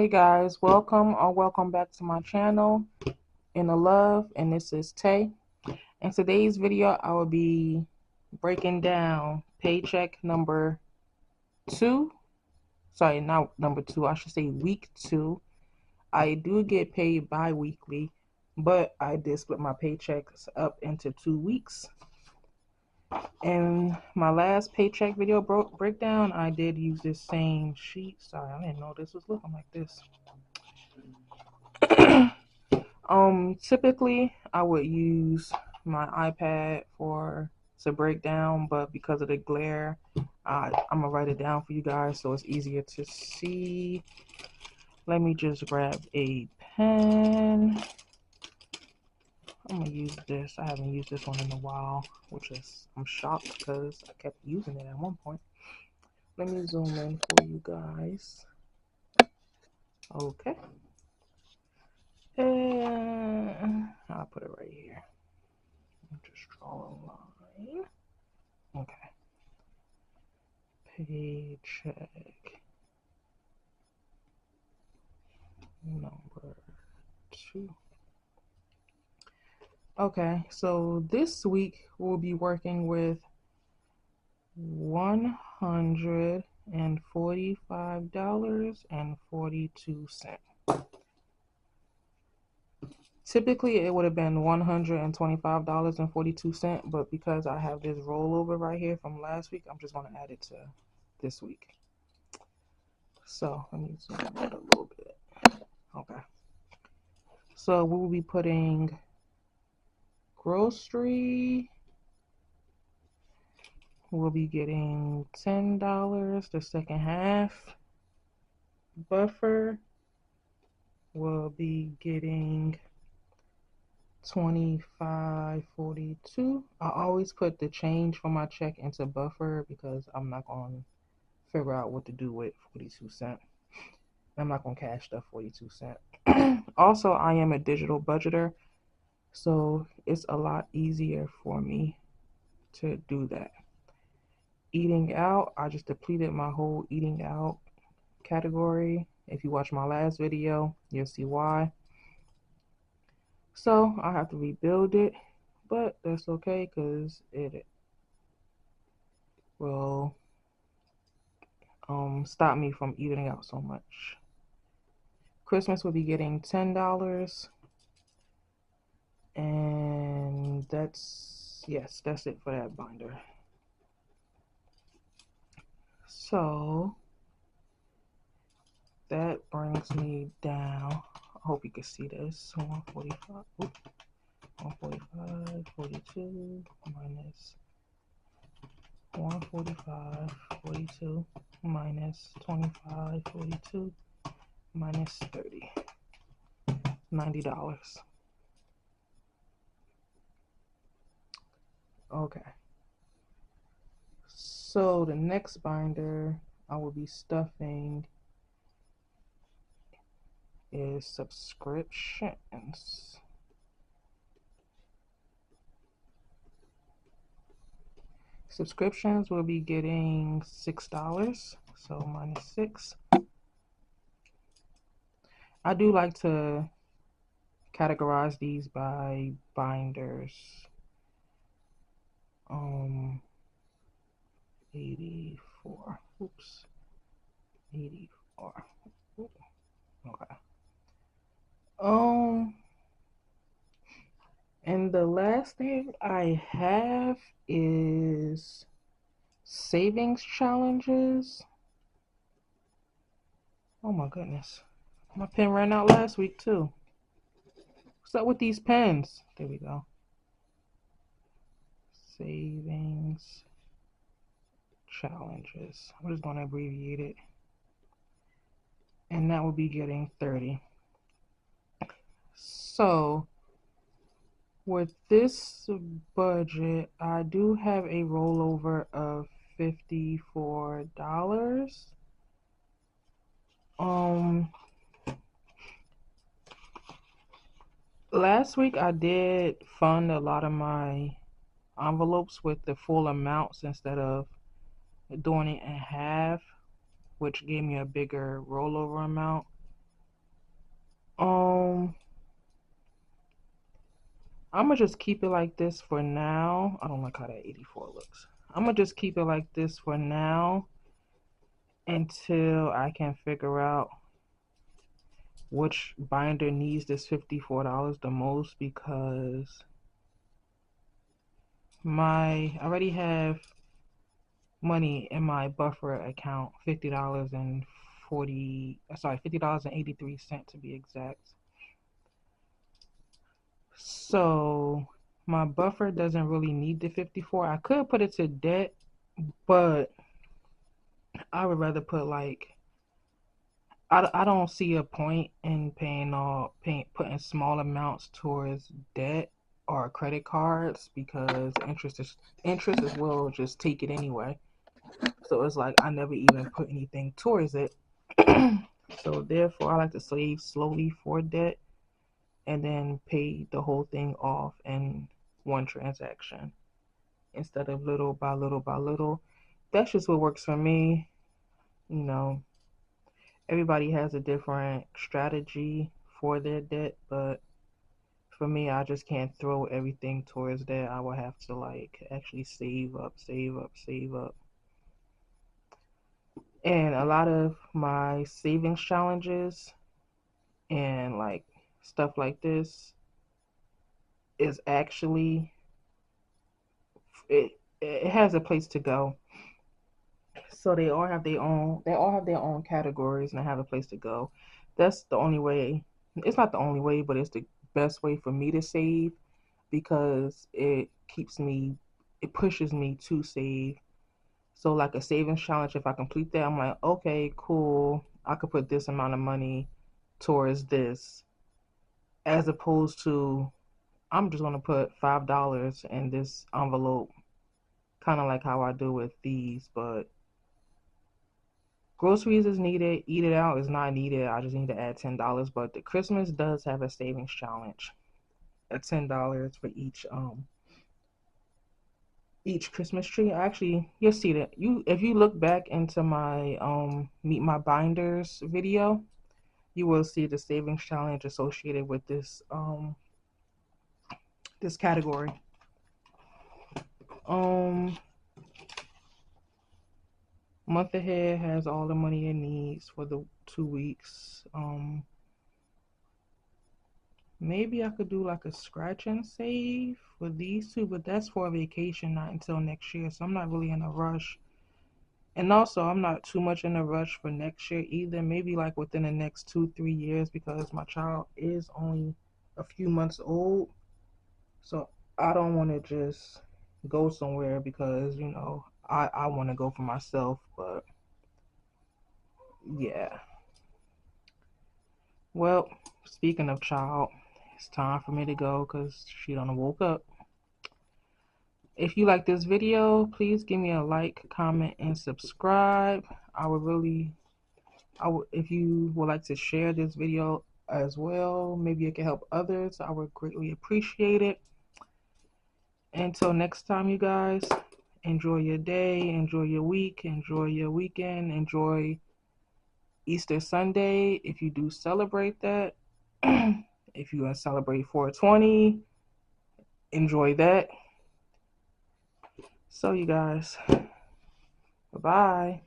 Hey guys, welcome back to my channel, Inner Love, and this is Tay. In today's video, I will be breaking down paycheck number 2. Sorry, not number 2, I should say week 2. I do get paid bi-weekly, but I did split my paychecks up into 2 weeks. In my last paycheck video breakdown, I did use this same sheet. Sorry, I didn't know this was looking like this. Typically I would use my iPad to break down, but because of the glare, I'm gonna write it down for you guys so it's easier to see. Let me just grab a pen. I'm gonna use this. I haven't used this one in a while, I'm shocked because I kept using it at one point. Let me zoom in for you guys. Okay. And I'll put it right here. Just draw a line. Okay. Paycheck number 2. Okay, so this week we'll be working with $145.42. Typically it would have been $125.42, but because I have this rollover right here from last week, I'm just going to add it to this week. So let me zoom out a little bit. Okay. So we will be putting grocery. We'll be getting $10 the second half. Buffer will be getting $25.42. I always put the change from my check into buffer because I'm not going to figure out what to do with 42 cents. I'm not going to cash that 42 cents. Also, I am a digital budgeter, so it's a lot easier for me to do that. Eating out, I just depleted my whole eating out category. If you watch my last video, you'll see why. So I have to rebuild it, but that's okay because it will stop me from eating out so much. Christmas will be getting $10, and that's it for that binder. So that brings me down. I hope you can see this. 145. Oops. 145, 42 minus 145, 42 minus 25, 42 minus 30. $90. Okay. So the next binder I will be stuffing is subscriptions. Subscriptions will be getting $6, so minus 6. I do like to categorize these by binders. 84. Oops. 84. Okay. And the last thing I have is savings challenges. Oh my goodness. My pen ran out last week too. What's up with these pens? There we go. Savings challenges. I'm just going to abbreviate it. And that will be getting 30. So with this budget, I do have a rollover of $54. Last week I did fund a lot of my envelopes with the full amounts instead of doing it in half, which gave me a bigger rollover amount. I'm gonna just keep it like this for now. I don't like how that 84 looks. I'm gonna just keep it like this for now until I can figure out which binder needs this $54 the most, because I already have money in my buffer account, $50.83 to be exact. So my buffer doesn't really need the 54. I could put it to debt, but I would rather put like, I don't see a point in putting small amounts towards debt or credit cards, because interest will just take it anyway. So it's like I never even put anything towards it. So therefore, I like to save slowly for debt and then pay the whole thing off in one transaction instead of little by little by little. That's just what works for me. You know, everybody has a different strategy for their debt, but for me, I just can't throw everything towards that. I will have to like actually save up, save up, save up. And a lot of my savings challenges and like stuff like this is actually, it has a place to go. So they all have their own categories and they have a place to go. That's the only way. It's not the only way, but it's the best way for me to save, because it pushes me to save. So like a savings challenge, if I complete that, I'm like, okay, cool. I could put this amount of money towards this, as opposed to I'm just gonna put $5 in this envelope, kind of like how I do with these. But groceries is needed, eat it out is not needed. I just need to add $10. But the Christmas does have a savings challenge at $10 for each Christmas tree. Actually, you'll see that if you look back into my meet my binders video, you will see the savings challenge associated with this category. Um, Month ahead has all the money it needs for the 2 weeks. Maybe I could do like a scratch and save for these two, but that's for a vacation, not until next year. So I'm not really in a rush. And also, I'm not too much in a rush for next year either. Maybe like within the next 2, 3 years, because my child is only a few months old. So I don't want to just go somewhere because, I want to go for myself. But yeah. Well, speaking of child, it's time for me to go because she done woke up. If you like this video, please give me a like, comment, and subscribe. I would really, if you would like to share this video as well, maybe it can help others. I would greatly appreciate it. Until next time, you guys, enjoy your day, enjoy your week, enjoy your weekend, enjoy Easter Sunday if you do celebrate that. If you want to celebrate 420, enjoy that. So, you guys, bye bye.